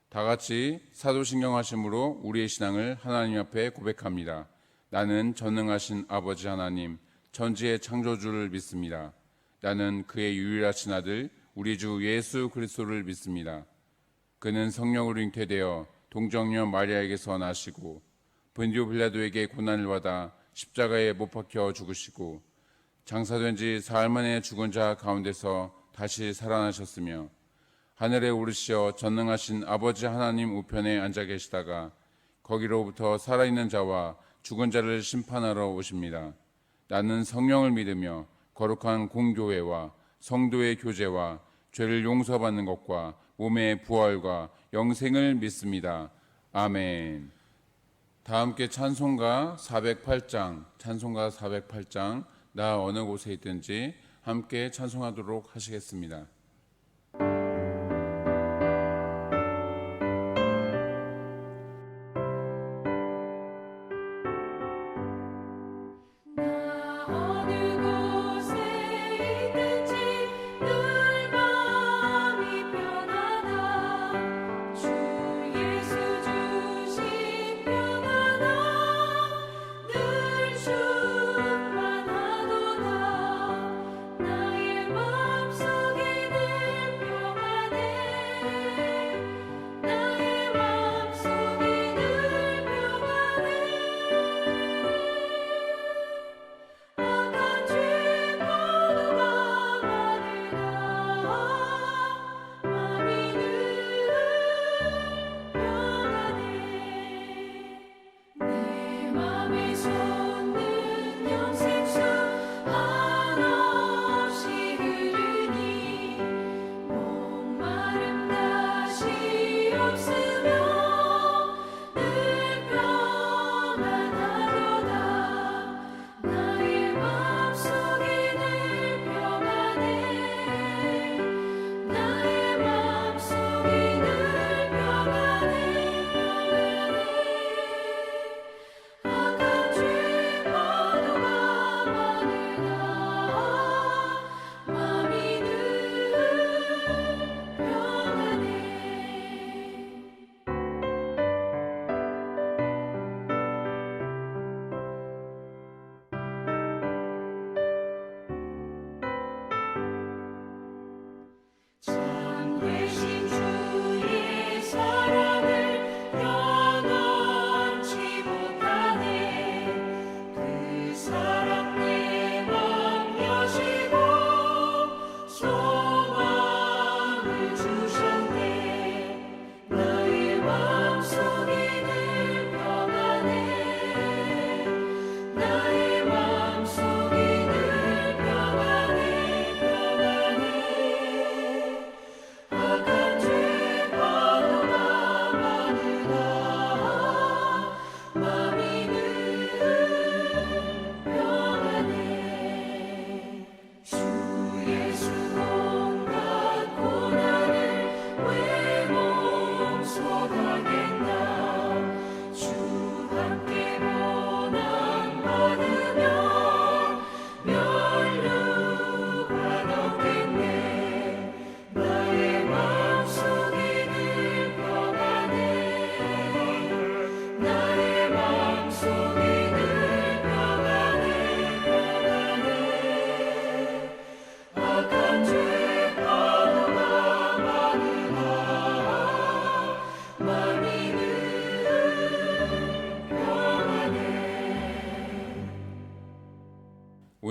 다 같이 사도신경하심으로 우리의 신앙을 하나님 앞에 고백합니다. 나는 전능하신 아버지 하나님, 천지의 창조주를 믿습니다. 나는 그의 유일하신 아들 우리 주 예수 그리스도를 믿습니다. 그는 성령으로 잉태되어 동정녀 마리아에게서 나시고 본디오 빌라도에게 고난을 받아 십자가에 못 박혀 죽으시고 장사된 지 사흘 만에 죽은 자 가운데서 다시 살아나셨으며 하늘에 오르시어 전능하신 아버지 하나님 우편에 앉아 계시다가 거기로부터 살아있는 자와 죽은 자를 심판하러 오십니다. 나는 성령을 믿으며 거룩한 공교회와 성도의 교제와 죄를 용서받는 것과 몸의 부활과 영생을 믿습니다. 아멘. 다 함께 찬송가 408장 나 어느 곳에 있든지 함께 찬송하도록 하시겠습니다.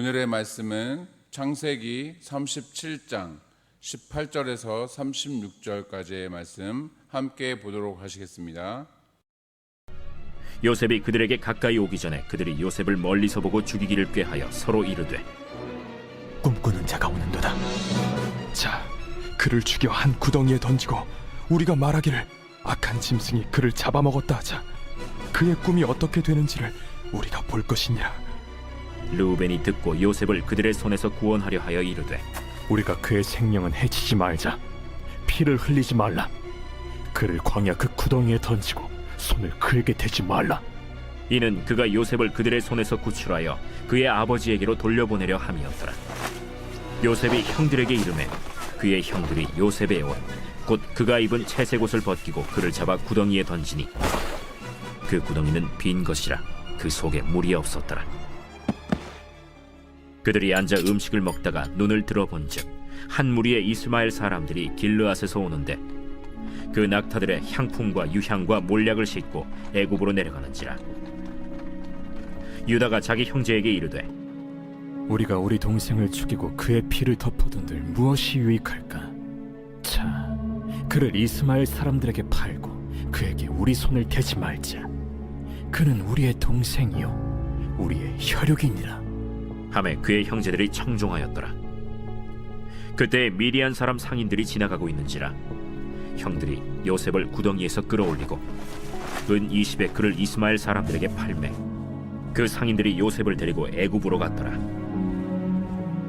오늘의 말씀은 창세기 37장 18절에서 36절까지의 말씀 함께 보도록 하시겠습니다. 요셉이 그들에게 가까이 오기 전에 그들이 요셉을 멀리서 보고 죽이기를 꾀하여 서로 이르되 꿈꾸는 자가 오는도다. 자, 그를 죽여 한 구덩이에 던지고 우리가 말하기를 악한 짐승이 그를 잡아먹었다 하자. 그의 꿈이 어떻게 되는지를 우리가 볼 것이니라. 르우벤이 듣고 요셉을 그들의 손에서 구원하려 하여 이르되 우리가 그의 생명은 해치지 말자. 피를 흘리지 말라. 그를 광야 그 구덩이에 던지고 손을 그에게 대지 말라. 이는 그가 요셉을 그들의 손에서 구출하여 그의 아버지에게로 돌려보내려 함이었더라. 요셉이 형들에게 이르매 그의 형들이 요셉의 옷 곧 그가 입은 채색 옷을 벗기고 그를 잡아 구덩이에 던지니 그 구덩이는 빈 것이라 그 속에 물이 없었더라. 그들이 앉아 음식을 먹다가 눈을 들어본즉 한 무리의 이스마엘 사람들이 길르앗에서 오는데 그 낙타들의 향품과 유향과 몰약을 싣고 애굽으로 내려가는지라. 유다가 자기 형제에게 이르되 우리가 우리 동생을 죽이고 그의 피를 덮어둔들 무엇이 유익할까? 자, 그를 이스마엘 사람들에게 팔고 그에게 우리 손을 대지 말자. 그는 우리의 동생이요 우리의 혈육이니라. 하매 그의 형제들이 청종하였더라. 그때 미디안 사람 상인들이 지나가고 있는지라 형들이 요셉을 구덩이에서 끌어올리고 은 20에 그를 이스마엘 사람들에게 팔매 그 상인들이 요셉을 데리고 애굽으로 갔더라.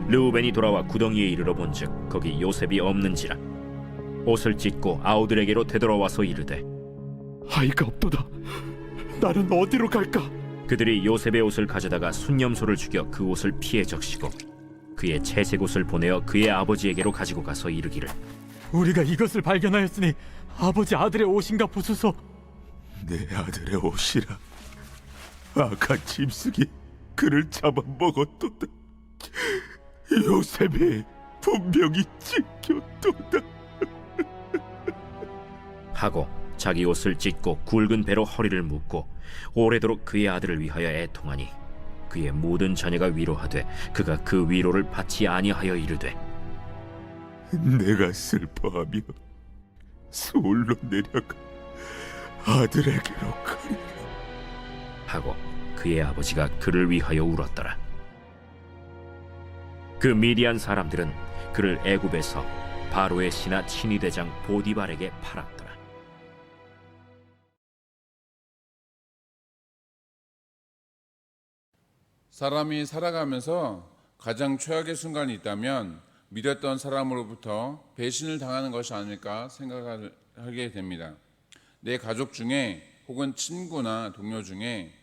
르우벤이 돌아와 구덩이에 이르러 본즉 거기 요셉이 없는지라 옷을 찢고 아우들에게로 되돌아와서 이르되 아이가 없도다. 나는 어디로 갈까? 그들이 요셉의 옷을 가져다가 순념소를 죽여 그 옷을 피에 적시고 그의 채색 옷을 보내어 그의 아버지에게로 가지고 가서 이르기를 우리가 이것을 발견하였으니 아버지 아들의 옷인가 보소서. 내 아들의 옷이라. 악한 짐승이 그를 잡아먹었도다. 요셉이 분명히 찢겼도다. 하고 자기 옷을 찢고 굵은 배로 허리를 묶고 오래도록 그의 아들을 위하여 애통하니 그의 모든 자녀가 위로하되 그가 그 위로를 받지 아니하여 이르되 내가 슬퍼하며 서울로 내려가 아들에게로 가리라. 하고 그의 아버지가 그를 위하여 울었더라. 그 미디안 사람들은 그를 애굽에서 바로의 신하 친위대장 보디발에게 팔았더라. 사람이 살아가면서 가장 최악의 순간이 있다면 믿었던 사람으로부터 배신을 당하는 것이 아닐까 생각하게 됩니다. 내 가족 중에 혹은 친구나 동료 중에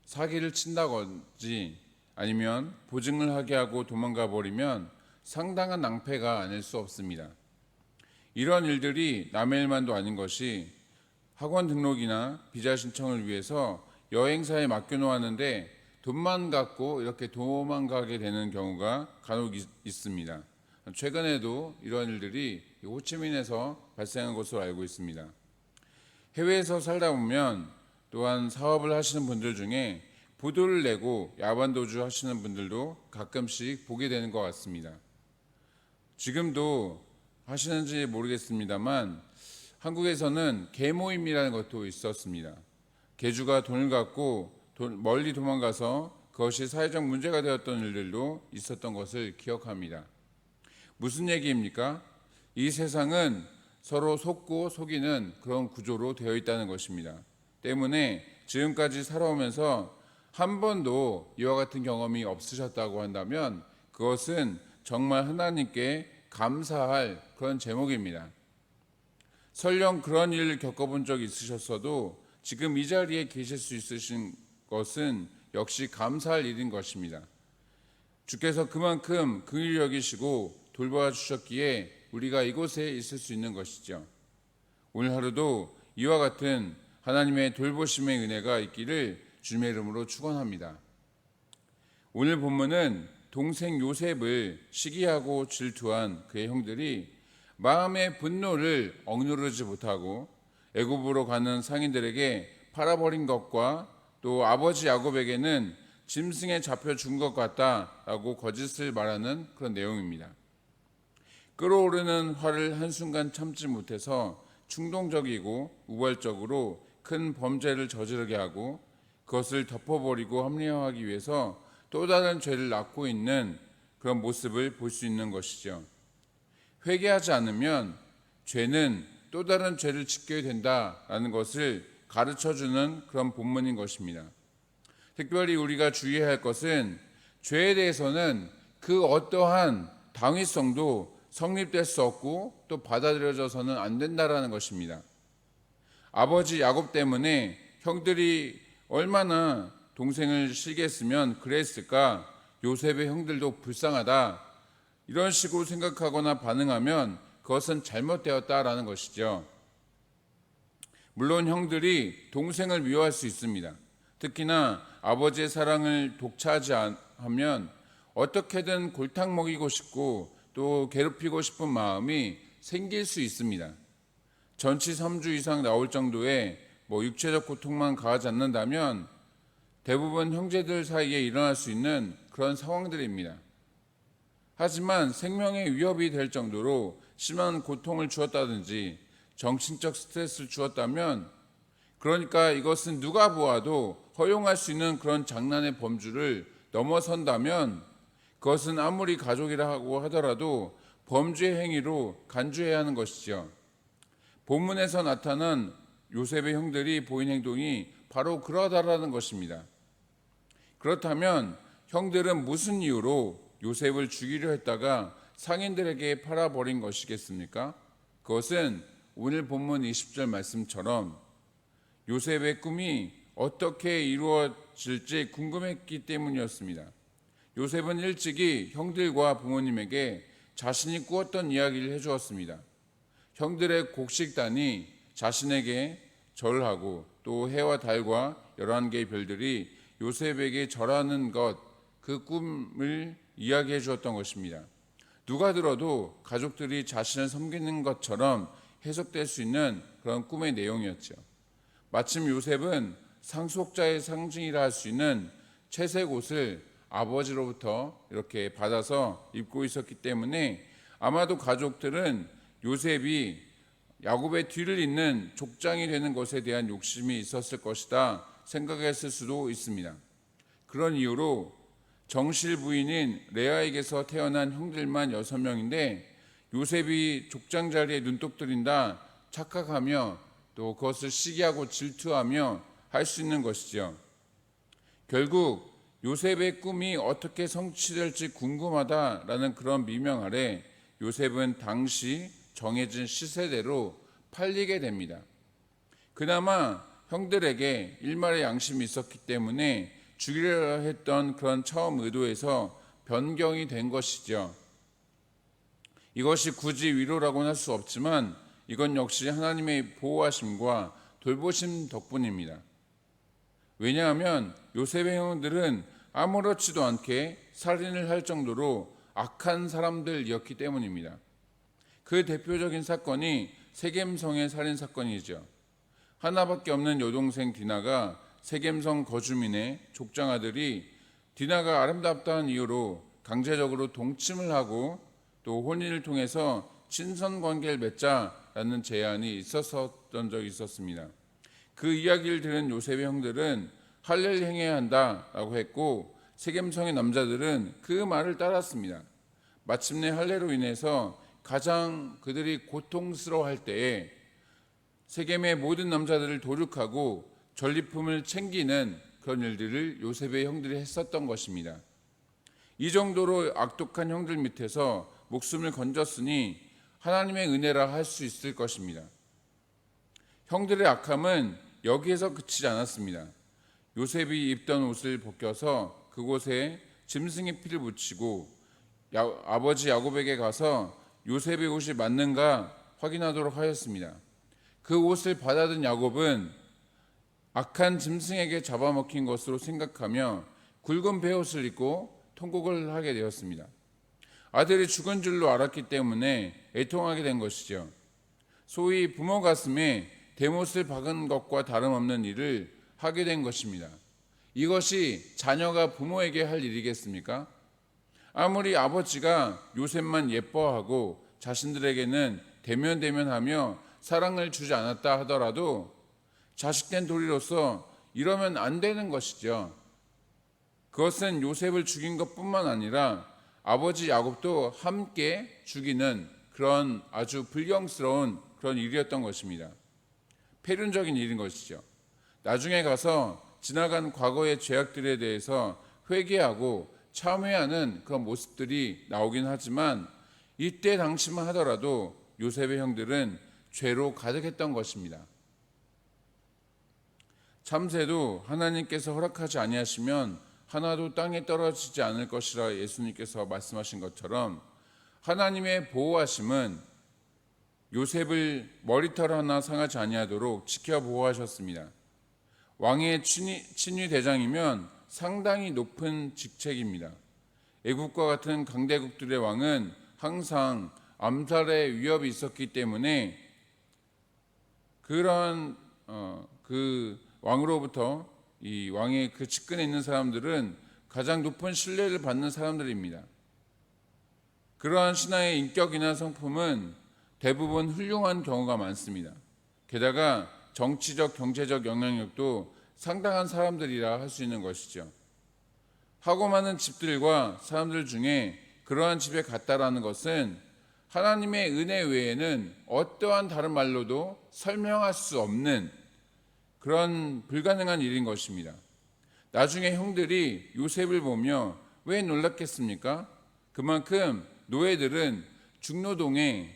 사기를 친다든지 아니면 보증을 하게 하고 도망가 버리면 상당한 낭패가 아닐 수 없습니다. 이런 일들이 남의 일만도 아닌 것이 학원 등록이나 비자 신청을 위해서 여행사에 맡겨놓았는데 돈만 갖고 이렇게 도망가게 되는 경우가 간혹 있습니다. 최근에도 이런 일들이 호치민에서 발생한 것으로 알고 있습니다. 해외에서 살다 보면 또한 사업을 하시는 분들 중에 부도를 내고 야반도주 하시는 분들도 가끔씩 보게 되는 것 같습니다. 지금도 하시는지 모르겠습니다만 한국에서는 개모임이라는 것도 있었습니다. 개주가 돈을 갖고 멀리 도망가서 그것이 사회적 문제가 되었던 일들도 있었던 것을 기억합니다. 무슨 얘기입니까? 이 세상은 서로 속고 속이는 그런 구조로 되어 있다는 것입니다. 때문에 지금까지 살아오면서 한 번도 이와 같은 경험이 없으셨다고 한다면 그것은 정말 하나님께 감사할 그런 제목입니다. 설령 그런 일을 겪어본 적이 있으셨어도 지금 이 자리에 계실 수 있으신 것은 역시 감사할 일인 것입니다. 주께서 그만큼 긍휼히 여기시고 돌봐 주셨기에 우리가 이곳에 있을 수 있는 것이죠. 오늘 하루도 이와 같은 하나님의 돌보심의 은혜가 있기를 주님의 이름으로 축원합니다. 오늘 본문은 동생 요셉을 시기하고 질투한 그의 형들이 마음의 분노를 억누르지 못하고 애굽으로 가는 상인들에게 팔아버린 것과 또 아버지 야곱에게는 짐승에 잡혀 죽은 것 같다라고 거짓을 말하는 그런 내용입니다. 끓어오르는 화를 한순간 참지 못해서 충동적이고 우발적으로 큰 범죄를 저지르게 하고 그것을 덮어버리고 합리화하기 위해서 또 다른 죄를 낳고 있는 그런 모습을 볼 수 있는 것이죠. 회개하지 않으면 죄는 또 다른 죄를 짓게 된다라는 것을 가르쳐주는 그런 본문인 것입니다. 특별히 우리가 주의해야 할 것은 죄에 대해서는 그 어떠한 당위성도 성립될 수 없고 또 받아들여져서는 안 된다라는 것입니다. 아버지 야곱 때문에 형들이 얼마나 동생을 실게 했으면 그랬을까? 요셉의 형들도 불쌍하다 이런 식으로 생각하거나 반응하면 그것은 잘못되었다라는 것이죠. 물론 형들이 동생을 미워할 수 있습니다. 특히나 아버지의 사랑을 독차지 하면 어떻게든 골탕 먹이고 싶고 또 괴롭히고 싶은 마음이 생길 수 있습니다. 전치 3주 이상 나올 정도의 육체적 고통만 가하지 않는다면 대부분 형제들 사이에 일어날 수 있는 그런 상황들입니다. 하지만 생명의 위협이 될 정도로 심한 고통을 주었다든지 정신적 스트레스를 주었다면, 그러니까 이것은 누가 보아도 허용할 수 있는 그런 장난의 범주를 넘어선다면 그것은 아무리 가족이라고 하더라도 범죄의 행위로 간주해야 하는 것이죠. 본문에서 나타난 요셉의 형들이 보인 행동이 바로 그러하다라는 것입니다. 그렇다면 형들은 무슨 이유로 요셉을 죽이려 했다가 상인들에게 팔아버린 것이겠습니까? 그것은 오늘 본문 20절 말씀처럼 요셉의 꿈이 어떻게 이루어질지 궁금했기 때문이었습니다. 요셉은 일찍이 형들과 부모님에게 자신이 꾸었던 이야기를 해주었습니다. 형들의 곡식단이 자신에게 절하고 또 해와 달과 11개의 별들이 요셉에게 절하는 것, 그 꿈을 이야기해 주었던 것입니다. 누가 들어도 가족들이 자신을 섬기는 것처럼 해석될 수 있는 그런 꿈의 내용이었죠. 마침 요셉은 상속자의 상징이라 할 수 있는 채색 옷을 아버지로부터 이렇게 받아서 입고 있었기 때문에 아마도 가족들은 요셉이 야곱의 뒤를 잇는 족장이 되는 것에 대한 욕심이 있었을 것이다 생각했을 수도 있습니다. 그런 이유로 정실 부인인 레아에게서 태어난 형들만 6명인데 요셉이 족장 자리에 눈독 들인다 착각하며 또 그것을 시기하고 질투하며 할 수 있는 것이죠. 결국 요셉의 꿈이 어떻게 성취될지 궁금하다라는 그런 미명 아래 요셉은 당시 정해진 시세대로 팔리게 됩니다. 그나마 형들에게 일말의 양심이 있었기 때문에 죽이려 했던 그런 처음 의도에서 변경이 된 것이죠. 이것이 굳이 위로라고는 할 수 없지만 이건 역시 하나님의 보호하심과 돌보심 덕분입니다. 왜냐하면 요셉의 형들은 아무렇지도 않게 살인을 할 정도로 악한 사람들이었기 때문입니다. 그 대표적인 사건이 세겜성의 살인 사건이죠. 하나밖에 없는 여동생 디나가 세겜성 거주민의 족장 아들이 디나가 아름답다는 이유로 강제적으로 동침을 하고 또 혼인을 통해서 친선 관계를 맺자라는 제안이 있었던 적이 있었습니다. 그 이야기를 들은 요셉의 형들은 할례를 행해야 한다라고 했고 세겜성의 남자들은 그 말을 따랐습니다. 마침내 할례로 인해서 가장 그들이 고통스러워할 때에 세겜의 모든 남자들을 도륙하고 전리품을 챙기는 그런 일들을 요셉의 형들이 했었던 것입니다. 이 정도로 악독한 형들 밑에서 목숨을 건졌으니 하나님의 은혜라 할 수 있을 것입니다. 형들의 악함은 여기에서 그치지 않았습니다. 요셉이 입던 옷을 벗겨서 그곳에 짐승의 피를 묻히고 아버지 야곱에게 가서 요셉의 옷이 맞는가 확인하도록 하였습니다. 그 옷을 받아든 야곱은 악한 짐승에게 잡아먹힌 것으로 생각하며 굵은 베옷을 입고 통곡을 하게 되었습니다. 아들이 죽은 줄로 알았기 때문에 애통하게 된 것이죠. 소위 부모 가슴에 대못을 박은 것과 다름없는 일을 하게 된 것입니다. 이것이 자녀가 부모에게 할 일이겠습니까? 아무리 아버지가 요셉만 예뻐하고 자신들에게는 대면대면하며 사랑을 주지 않았다 하더라도 자식된 도리로서 이러면 안 되는 것이죠. 그것은 요셉을 죽인 것뿐만 아니라 아버지 야곱도 함께 죽이는 그런 아주 불경스러운 그런 일이었던 것입니다. 폐륜적인 일인 것이죠. 나중에 가서 지나간 과거의 죄악들에 대해서 회개하고 참회하는 그런 모습들이 나오긴 하지만 이때 당시만 하더라도 요셉의 형들은 죄로 가득했던 것입니다. 참새도 하나님께서 허락하지 아니하시면 하나도 땅에 떨어지지 않을 것이라 예수님께서 말씀하신 것처럼 하나님의 보호하심은 요셉을 머리털 하나 상하지 아니하도록 지켜 보호하셨습니다. 왕의 친위 대장이면 상당히 높은 직책입니다. 애국과 같은 강대국들의 왕은 항상 암살의 위협이 있었기 때문에 그러한 그 왕으로부터 이 왕의 그 측근에 있는 사람들은 가장 높은 신뢰를 받는 사람들입니다. 그러한 신하의 인격이나 성품은 대부분 훌륭한 경우가 많습니다. 게다가 정치적, 경제적 영향력도 상당한 사람들이라 할 수 있는 것이죠. 하고 많은 집들과 사람들 중에 그러한 집에 갔다라는 것은 하나님의 은혜 외에는 어떠한 다른 말로도 설명할 수 없는 그런 불가능한 일인 것입니다. 나중에 형들이 요셉을 보며 왜 놀랐겠습니까? 그만큼 노예들은 중노동에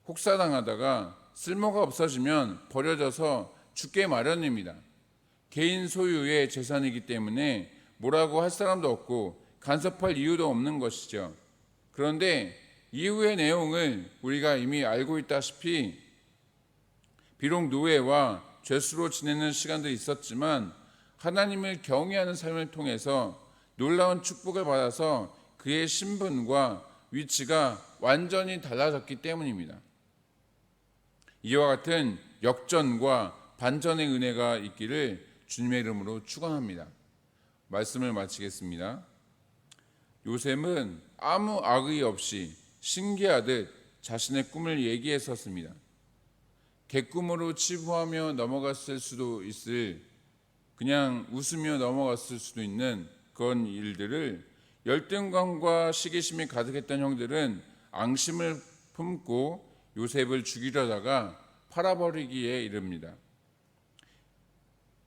혹사당하다가 쓸모가 없어지면 버려져서 죽게 마련입니다. 개인 소유의 재산이기 때문에 뭐라고 할 사람도 없고 간섭할 이유도 없는 것이죠. 그런데 이후의 내용을 우리가 이미 알고 있다시피 비록 노예와 죄수로 지내는 시간도 있었지만 하나님을 경외하는 삶을 통해서 놀라운 축복을 받아서 그의 신분과 위치가 완전히 달라졌기 때문입니다. 이와 같은 역전과 반전의 은혜가 있기를 주님의 이름으로 축원합니다. 말씀을 마치겠습니다. 요셉은 아무 악의 없이 신기하듯 자신의 꿈을 얘기했었습니다. 개꿈으로 치부하며 넘어갔을 수도 있을, 그냥 웃으며 넘어갔을 수도 있는 그런 일들을 열등감과 시기심이 가득했던 형들은 앙심을 품고 요셉을 죽이려다가 팔아버리기에 이릅니다.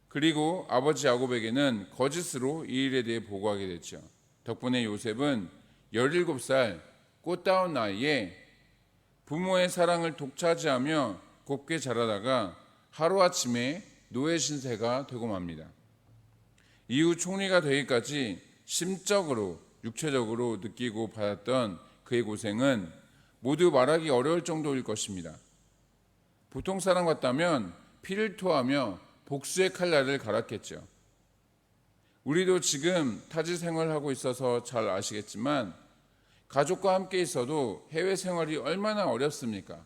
그리고 아버지 야곱에게는 거짓으로 이 일에 대해 보고하게 됐죠. 덕분에 요셉은 17살 꽃다운 나이에 부모의 사랑을 독차지하며 곱게 자라다가 하루아침에 노예 신세가 되고 맙니다. 이후 총리가 되기까지 심적으로 육체적으로 느끼고 받았던 그의 고생은 모두 말하기 어려울 정도일 것입니다. 보통 사람 같다면 피를 토하며 복수의 칼날을 갈았겠죠. 우리도 지금 타지 생활하고 있어서 잘 아시겠지만 가족과 함께 있어도 해외 생활이 얼마나 어렵습니까?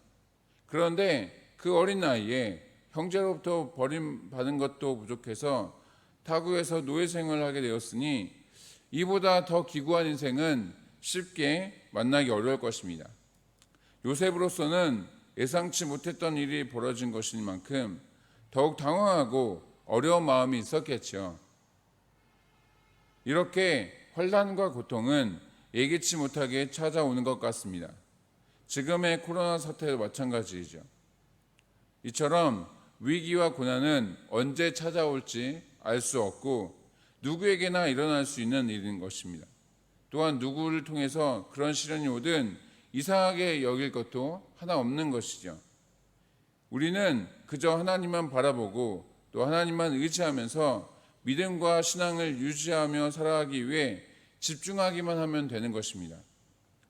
그런데 그 어린 나이에 형제로부터 버림받은 것도 부족해서 타국에서 노예 생활을 하게 되었으니 이보다 더 기구한 인생은 쉽게 만나기 어려울 것입니다. 요셉으로서는 예상치 못했던 일이 벌어진 것인 만큼 더욱 당황하고 어려운 마음이 있었겠죠. 이렇게 환난과 고통은 예기치 못하게 찾아오는 것 같습니다. 지금의 코로나 사태도 마찬가지이죠. 이처럼 위기와 고난은 언제 찾아올지 알 수 없고 누구에게나 일어날 수 있는 일인 것입니다. 또한 누구를 통해서 그런 시련이 오든 이상하게 여길 것도 하나 없는 것이죠. 우리는 그저 하나님만 바라보고 또 하나님만 의지하면서 믿음과 신앙을 유지하며 살아가기 위해 집중하기만 하면 되는 것입니다.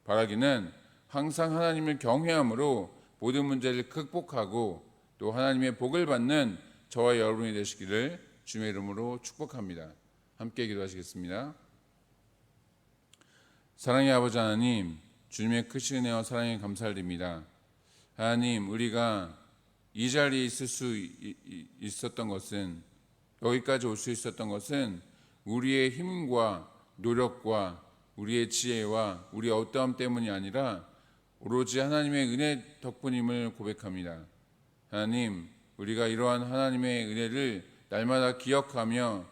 바라기는 항상 하나님을 경외함으로 모든 문제를 극복하고 또 하나님의 복을 받는 저와 여러분이 되시기를 주님의 이름으로 축복합니다. 함께 기도하시겠습니다. 사랑의 아버지 하나님, 주님의 크신 은혜와 사랑에 감사드립니다. 하나님, 우리가 이 자리에 있을 수 있었던 것은, 여기까지 올 수 있었던 것은 우리의 힘과 노력과 우리의 지혜와 우리의 어떠함 때문이 아니라 오로지 하나님의 은혜 덕분임을 고백합니다. 하나님, 우리가 이러한 하나님의 은혜를 날마다 기억하며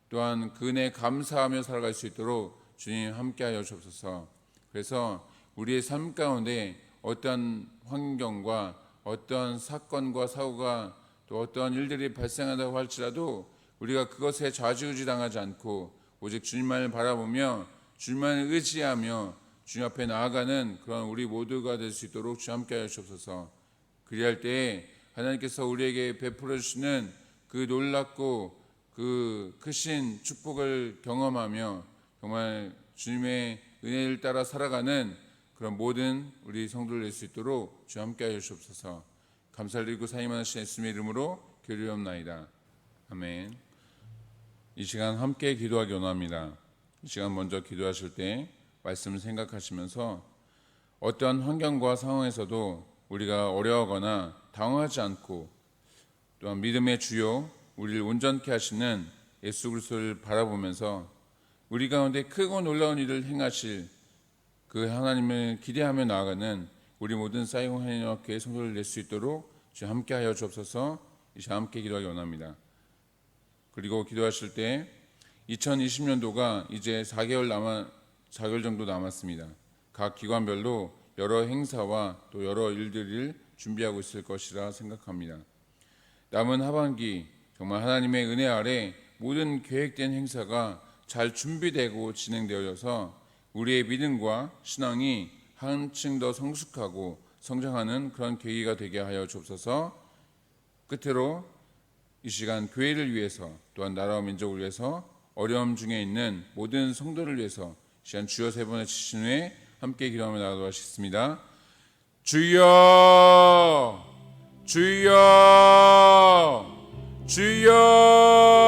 또한 그 은혜에 감사하며 살아갈 수 있도록 주님 함께하여 주옵소서. 그래서 우리의 삶 가운데 어떠한 환경과 어떠한 사건과 사고가 또 어떠한 일들이 발생한다고 할지라도 우리가 그것에 좌지우지 당하지 않고 오직 주님만을 바라보며 주님만을 의지하며 주님 앞에 나아가는 그런 우리 모두가 될 수 있도록 주님 함께하여 주옵소서. 그리할 때에 하나님께서 우리에게 베풀어 주시는 그 놀랍고 그 크신 축복을 경험하며 정말 주님의 은혜를 따라 살아가는 그런 모든 우리 성도를 낼 수 있도록 주 함께하여 주옵소서. 감사를 드리고 사임하신 예수님의 이름으로 기도하옵나이다. 아멘. 이 시간 함께 기도하기 원합니다. 이 시간 먼저 기도하실 때 말씀을 생각하시면서 어떠한 환경과 상황에서도 우리가 어려워하거나 당황하지 않고 또한 믿음의 주요 우리를 온전케 하시는 예수 그리스도를 바라보면서 우리 가운데 크고 놀라운 일을 행하실 그 하나님을 기대하며 나아가는 우리 모든 사이공 하나님과 교회 성도를 낼 수 있도록 주 함께하여 주옵소서. 이 시간 함께 기도하기 원합니다. 그리고 기도하실 때 2020년도가 이제 4개월 정도 남았습니다. 각 기관별로 여러 행사와 또 여러 일들을 준비하고 있을 것이라 생각합니다. 남은 하반기 정말 하나님의 은혜 아래 모든 계획된 행사가 잘 준비되고 진행되어져서 우리의 믿음과 신앙이 한층 더 성숙하고 성장하는 그런 계기가 되게 하여 주옵소서. 끝으로 이 시간 교회를 위해서 또한 나라와 민족을 위해서 어려움 중에 있는 모든 성도를 위해서 이 시간 주여 세 번을 치신 후에 함께 기도하며 나가도록 하겠습니다. 주여 주여 주여